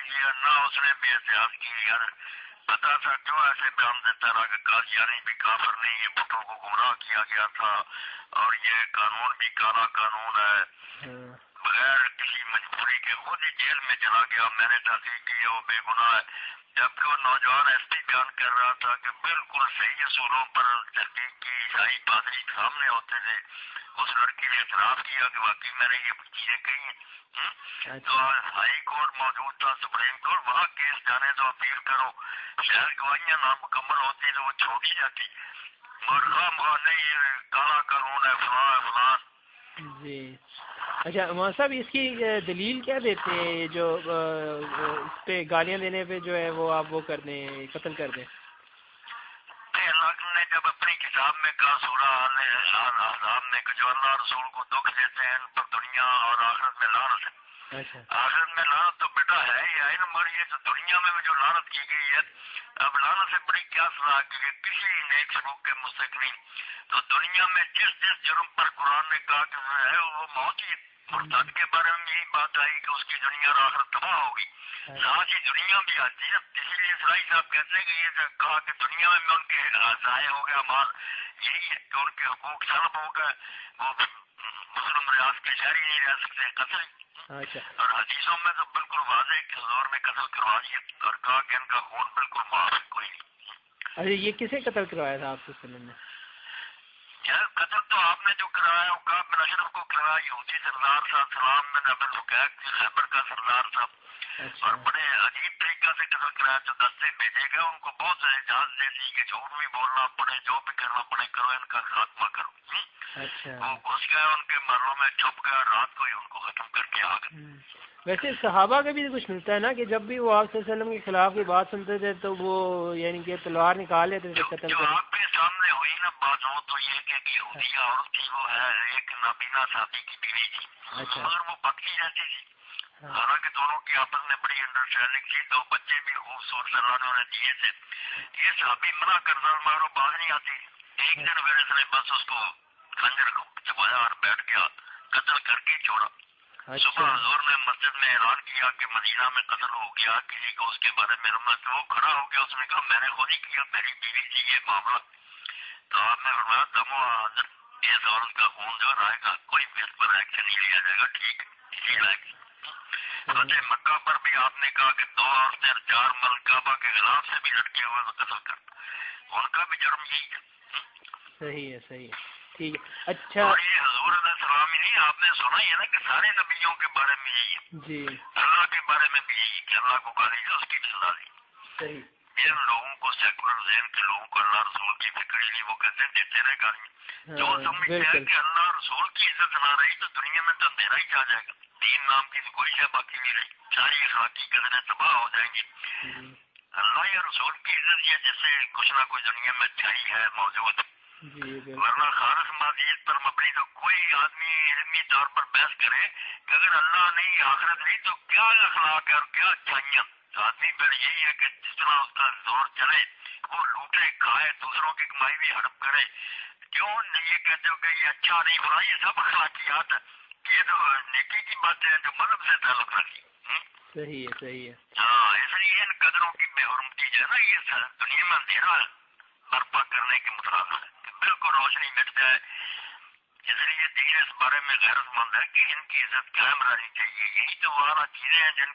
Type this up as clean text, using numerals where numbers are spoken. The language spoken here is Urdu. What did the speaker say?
کیا نہ اس نے بھی احتیاط کی یار پتا تھا کیوں ایسے بیان دیتا رہا کہ قادیانی بھی کافر نہیں یہ بھٹو کو گمراہ کیا گیا تھا اور یہ قانون بھی کالا قانون ہے بغیر کسی مجبوری کے خود ہی جیل میں چلا گیا میں نے تحقیق کی وہ بے گناہ ہے جبکہ وہ نوجوان ایس پی بیان کر رہا تھا کہ بالکل صحیح اصولوں پر تحقیق کی عیسائی پادری سامنے ہوتے تھے اس لڑکی نے اعتراف کیا کہ واقعی میں نے یہ چیزیں کہی ہیں تو ہائی کورٹ موجود تھا سپریم کورٹ وہاں کیس جانے تو اپیل کرو شاید گواہیاں نامکمل ہوتی تو وہ چھوڑی جاتی مرغا مغانے یہ کالا قانون ہے فلاں فلاں جی اچھا مولانا صاحب اس کی دلیل کیا دیتے ہیں جو اس پہ گالیاں دینے پہ جو ہے وہ آپ وہ کر دیں قتل کر دیں اللہ نے جب اپنی کتاب میں کہا سورہ احزاب میں کہ جو اللہ رسول کو دکھ دیتے ہیں ان پر دنیا اور آخرت میں لعنت ہے آخرت میں لعنت تو بیٹا ہے ہی ہے نا مگر یہ تو دنیا میں جو لعنت کی گئی ہے اب لعنت سے بڑی کیا سزا کی گئی کسی نیک سلوک کے مستقلی تو دنیا میں جس جس جرم پر قرآن نے کہا کہ ہے وہ موت ہی مرتد کے بارے میں یہی بات آئی کہ اس کی دنیا اور آخرت تباہ ہوگی ساتھ ہی دنیا بھی آتی ہے اسی لیے اسرائی صاحب کہتے ہیں کہ یہ کہا کہ دنیا میں ان کے ضائع ہو گیا مال یہی ہے کہ ان کے حقوق سلب ہو گئے وہ مسلم ریاض کے شہری نہیں رہ سکتے قتل اور حدیثوں میں تو بالکل واضح کہ حضور نے قتل کروا دیا اور کہا کہ ان کا خون بالکل معاف ہے کوئی نہیں ارے یہ کسے قتل کروایا تھا آپ کو سننے میں قتل تو آپ نے جو کرایا وہ کہا بن اشرف کو کرایا یہودی سردار صاحب سلام بن ابن حقیق کی خیبر کا سردار صاحب اور بڑے عجیب طریقہ سے قتل کرایا جو دستے بھیجے گئے ان کو بہت اجازت دے دی کہ جھوٹ بھی بولنا پڑے جو بھی کرنا پڑے کرو ان کا خاتمہ کرو وہ گھس گئے ان کے محلوں میں چھپ گیا رات کو ہی ان کو ختم کر کے آ گئے ویسے صحابہ کا بھی کچھ ملتا ہے نا کہ جب بھی وہ آپ صلی اللہ علیہ وسلم کے خلاف کی بات سنتے تھے تو وہ یعنی کہ تلوار نکال لیتے تھے قتل جو آپ کے سامنے ہوئی نا بات وہ تو یہ کہ یہودی عورت تھی وہ ہے ایک نابینا شادی کی بیوی تھی مگر وہ پکی رہتی تھی حالانکہ دونوں کی آپس میں بڑی انڈرسٹینڈنگ تھی دو بچے بھی خوبصورت اللہ نے دیے تھے یہ صحابی منع کرتا مگر وہ باز نہیں آتی ایک دن پھر اس نے بس اس کو خنجر کو چبایا اور بیٹھ گیا قتل کر کے چھوڑا صبح حضور نے مسجد میں اعلان کیا کہ مدینہ میں قتل ہو گیا کسی کو اس کے بارے میں تو وہ کھڑا ہو گیا اس نے کہا میں نے خود ہی کیا میری بیوی تھی یہ معاملہ تو آپ نے فرمایا دم و حاضر اس عورت کا خون جو رہے گا کوئی بھی اس پر ایکشن نہیں لیا جائے گا ٹھیک اسی لائق فتح مکہ پر بھی آپ نے کہا کہ 2 عورتیں 4 مرد کعبہ کے خلاف سے بھی لڑکے ہوئے تو قتل کر ان کا بھی جرم یہی ہے صحیح ہے صحیح ہے ٹھیک ہے اچھا اور یہ حضور علیہ السلام ہی نہیں آپ نے سنا ہی ہے نا کہ سارے نبیوں کے بارے میں یہی ہے جی اللہ کے بارے میں بھی یہی کہ اللہ کو گالی دی اس کی بھی سزا دی صحیح جن لوگوں کو سیکولر ذہن کے لوگوں کو اللہ رسول کی فکر ہی نہیں وہ کہتے ہیں دیتے رہے گالیاں جو سمجھتے ہیں کہ اللہ رسول کی عزت نہ رہی تو دنیا میں تو اندھیرا ہی چھا جائے گا دین نام کی کوئی شے باقی نہیں رہی ساری اخلاقی قدریں تباہ ہو جائیں گی اللہ یا رسول کی عزت یہ جس سے کچھ نہ کچھ دنیا میں اچھائی ہے موجود ورنہ خالص مادیت پر مبنی تو کوئی آدمی علمی طور پر بحث کرے کہ اگر اللہ نہیں آخرت نہیں تو کیا اخلاق ہے اور کیا اچھائیاں آدمی پھر یہی ہے کہ جس طرح اس کا زور چلے وہ لوٹے کھائے دوسروں کی کمائی بھی ہڑپ کرے کیوں یہ کہتے ہو کہ یہ اچھا نہیں برا یہ سب اخلاقیات ہے یہ تو نیکی کی باتیں ہیں جو مذہب سے تعلق رکھتی صحیح ہے ہاں اس لیے ان قدروں کی بے حرمتی جو ہے نا یہ دنیا میں اندھیرا برپا کرنے کے مترادف ہے کہ بالکل روشنی مٹ جائے اس لیے دین اس بارے میں غیرت مند ہے کہ ان کی عزت قائم رہنی چاہیے یہی تو وہ اعلیٰ چیزیں ہیں جن